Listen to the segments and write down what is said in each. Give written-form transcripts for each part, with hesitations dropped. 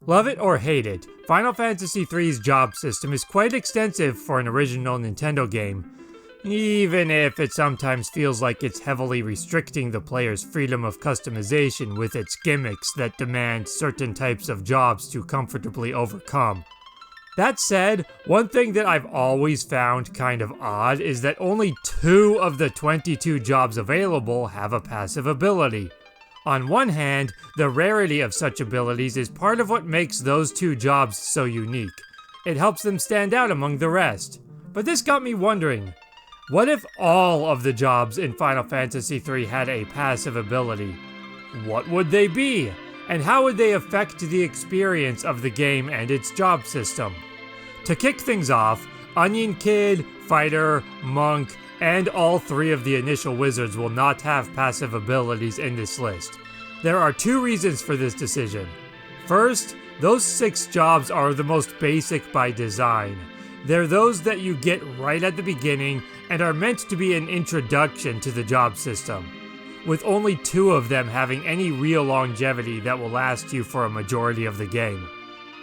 Love it or hate it, Final Fantasy III's job system is quite extensive for an original Nintendo game, even if it sometimes feels like it's heavily restricting the player's freedom of customization with its gimmicks that demand certain types of jobs to comfortably overcome. That said, one thing that I've always found kind of odd is that only 2 of the 22 jobs available have a passive ability. On one hand, the rarity of such abilities is part of what makes those 2 jobs so unique. It helps them stand out among the rest. But this got me wondering, what if all of the jobs in Final Fantasy III had a passive ability? What would they be? And how would they affect the experience of the game and its job system? To kick things off, Onion Kid, Fighter, Monk, and all 3 of the initial wizards will not have passive abilities in this list. There are 2 reasons for this decision. First, those 6 jobs are the most basic by design. They're those that you get right at the beginning and are meant to be an introduction to the job system, with only 2 of them having any real longevity that will last you for a majority of the game.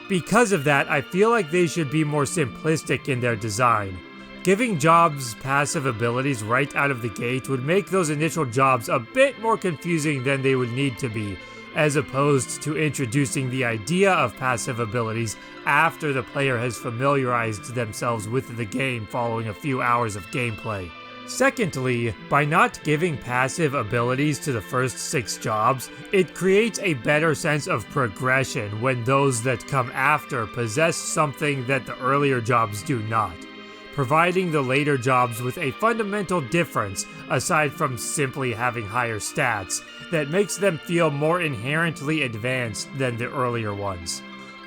Because of that, I feel like they should be more simplistic in their design. Giving jobs passive abilities right out of the gate would make those initial jobs a bit more confusing than they would need to be, as opposed to introducing the idea of passive abilities after the player has familiarized themselves with the game following a few hours of gameplay. Secondly, by not giving passive abilities to the first 6 jobs, it creates a better sense of progression when those that come after possess something that the earlier jobs do not, providing the later jobs with a fundamental difference aside from simply having higher stats that makes them feel more inherently advanced than the earlier ones.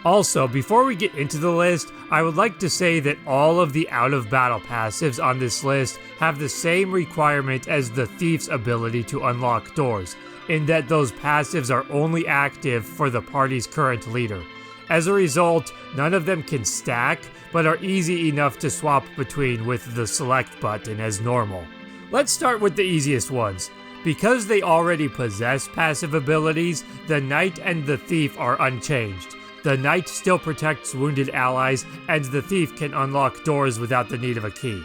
Also, before we get into the list, I would like to say that all of the out-of-battle passives on this list have the same requirement as the Thief's ability to unlock doors, in that those passives are only active for the party's current leader. As a result, none of them can stack, but are easy enough to swap between with the select button as normal. Let's start with the easiest ones. Because they already possess passive abilities, the Knight and the Thief are unchanged. The Knight still protects wounded allies, and the Thief can unlock doors without the need of a key.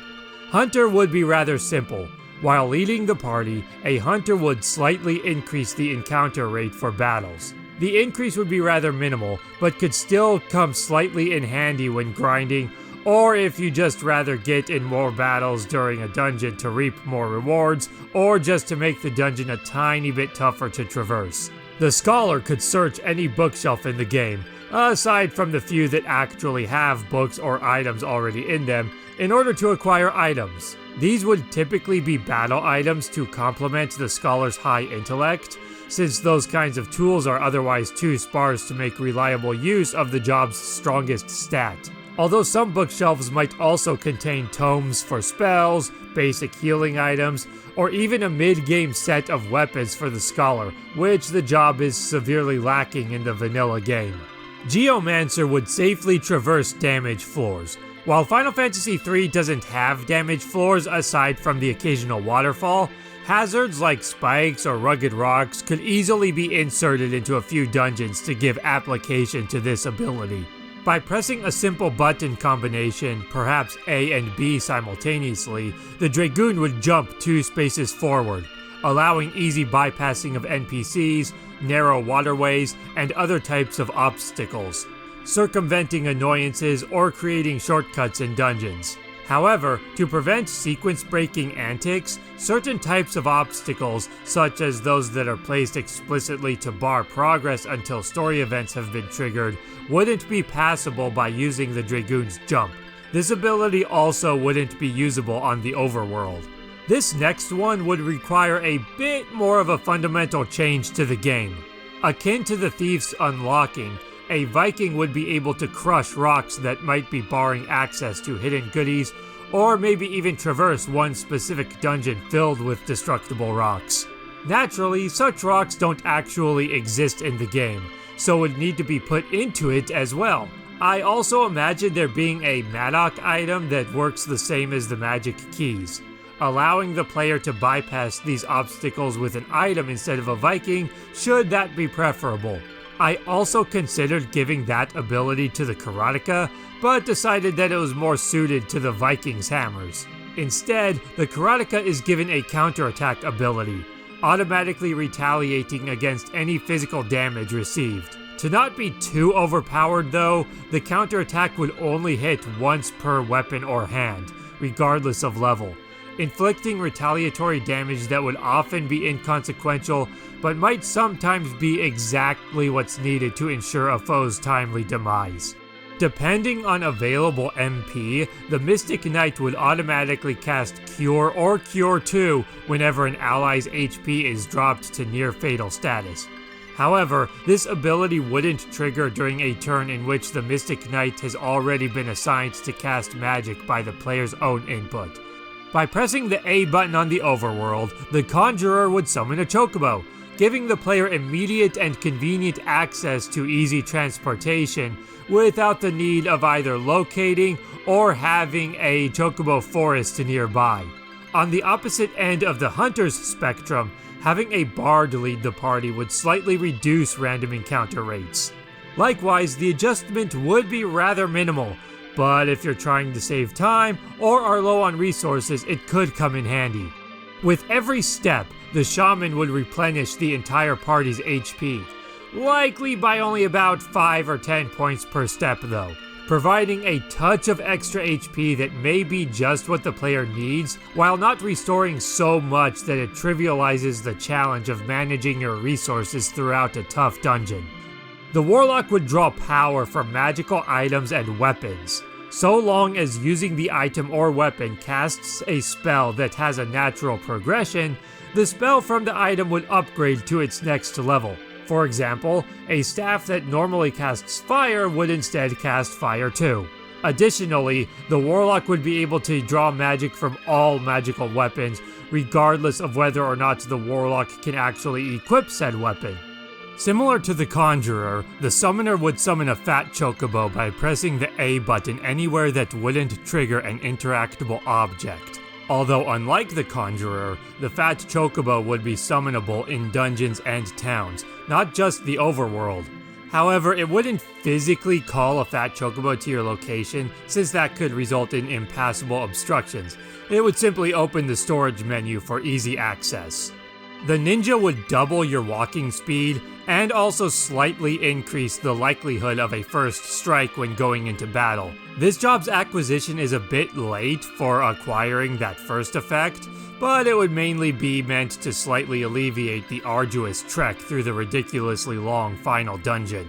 Hunter would be rather simple. While leading the party, a Hunter would slightly increase the encounter rate for battles. The increase would be rather minimal, but could still come slightly in handy when grinding, or if you just rather get in more battles during a dungeon to reap more rewards, or just to make the dungeon a tiny bit tougher to traverse. The Scholar could search any bookshelf in the game, aside from the few that actually have books or items already in them, in order to acquire items. These would typically be battle items to complement the Scholar's high intellect, since those kinds of tools are otherwise too sparse to make reliable use of the job's strongest stat. Although some bookshelves might also contain tomes for spells, basic healing items, or even a mid-game set of weapons for the Scholar, which the job is severely lacking in the vanilla game. Geomancer would safely traverse damage floors. While Final Fantasy III doesn't have damage floors aside from the occasional waterfall, hazards like spikes or rugged rocks could easily be inserted into a few dungeons to give application to this ability. By pressing a simple button combination, perhaps A and B simultaneously, the Dragoon would jump 2 spaces forward, allowing easy bypassing of NPCs, narrow waterways, and other types of obstacles, circumventing annoyances or creating shortcuts in dungeons. However, to prevent sequence-breaking antics, certain types of obstacles, such as those that are placed explicitly to bar progress until story events have been triggered, wouldn't be passable by using the Dragoon's jump. This ability also wouldn't be usable on the overworld. This next one would require a bit more of a fundamental change to the game. Akin to the Thief's unlocking, a Viking would be able to crush rocks that might be barring access to hidden goodies, or maybe even traverse one specific dungeon filled with destructible rocks. Naturally, such rocks don't actually exist in the game, so would need to be put into it as well. I also imagine there being a Madoc item that works the same as the magic keys. Allowing the player to bypass these obstacles with an item instead of a Viking, should that be preferable. I also considered giving that ability to the karateka, but decided that it was more suited to the Vikings' hammers. Instead, the karateka is given a counterattack ability, automatically retaliating against any physical damage received. To not be too overpowered though, the counterattack would only hit once per weapon or hand, regardless of level, inflicting retaliatory damage that would often be inconsequential, but might sometimes be exactly what's needed to ensure a foe's timely demise. Depending on available MP, the Mystic Knight would automatically cast Cure or Cure 2 whenever an ally's HP is dropped to near fatal status. However, this ability wouldn't trigger during a turn in which the Mystic Knight has already been assigned to cast magic by the player's own input. By pressing the A button on the overworld, the Conjurer would summon a Chocobo, giving the player immediate and convenient access to easy transportation without the need of either locating or having a Chocobo forest nearby. On the opposite end of the Hunter's spectrum, having a Bard lead the party would slightly reduce random encounter rates. Likewise, the adjustment would be rather minimal, but if you're trying to save time or are low on resources, it could come in handy. With every step, the Shaman would replenish the entire party's HP, likely by only about 5 or 10 points per step though, providing a touch of extra HP that may be just what the player needs, while not restoring so much that it trivializes the challenge of managing your resources throughout a tough dungeon. The Warlock would draw power from magical items and weapons, so long as using the item or weapon casts a spell that has a natural progression. The spell from the item would upgrade to its next level. For example, a staff that normally casts fire would instead cast fire too. Additionally, the Warlock would be able to draw magic from all magical weapons, regardless of whether or not the Warlock can actually equip said weapon. Similar to the Conjurer, the Summoner would summon a Fat Chocobo by pressing the A button anywhere that wouldn't trigger an interactable object. Although unlike the Conjurer, the Fat Chocobo would be summonable in dungeons and towns, not just the overworld. However, it wouldn't physically call a Fat Chocobo to your location, since that could result in impassable obstructions. It would simply open the storage menu for easy access. The Ninja would double your walking speed, and also slightly increase the likelihood of a first strike when going into battle. This job's acquisition is a bit late for acquiring that first effect, but it would mainly be meant to slightly alleviate the arduous trek through the ridiculously long final dungeon.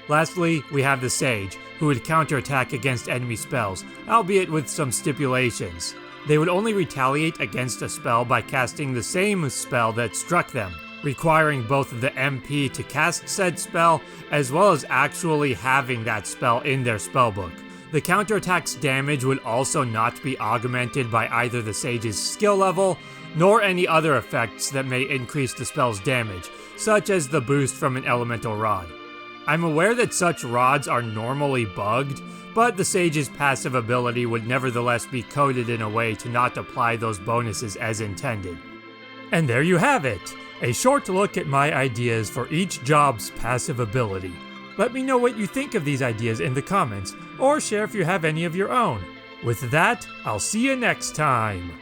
Lastly, we have the Sage, who would counterattack against enemy spells, albeit with some stipulations. They would only retaliate against a spell by casting the same spell that struck them, requiring both the MP to cast said spell, as well as actually having that spell in their spellbook. The counterattack's damage would also not be augmented by either the Sage's skill level, nor any other effects that may increase the spell's damage, such as the boost from an elemental rod. I'm aware that such rods are normally bugged, but the Sage's passive ability would nevertheless be coded in a way to not apply those bonuses as intended. And there you have it! A short look at my ideas for each job's passive ability. Let me know what you think of these ideas in the comments, or share if you have any of your own. With that, I'll see you next time!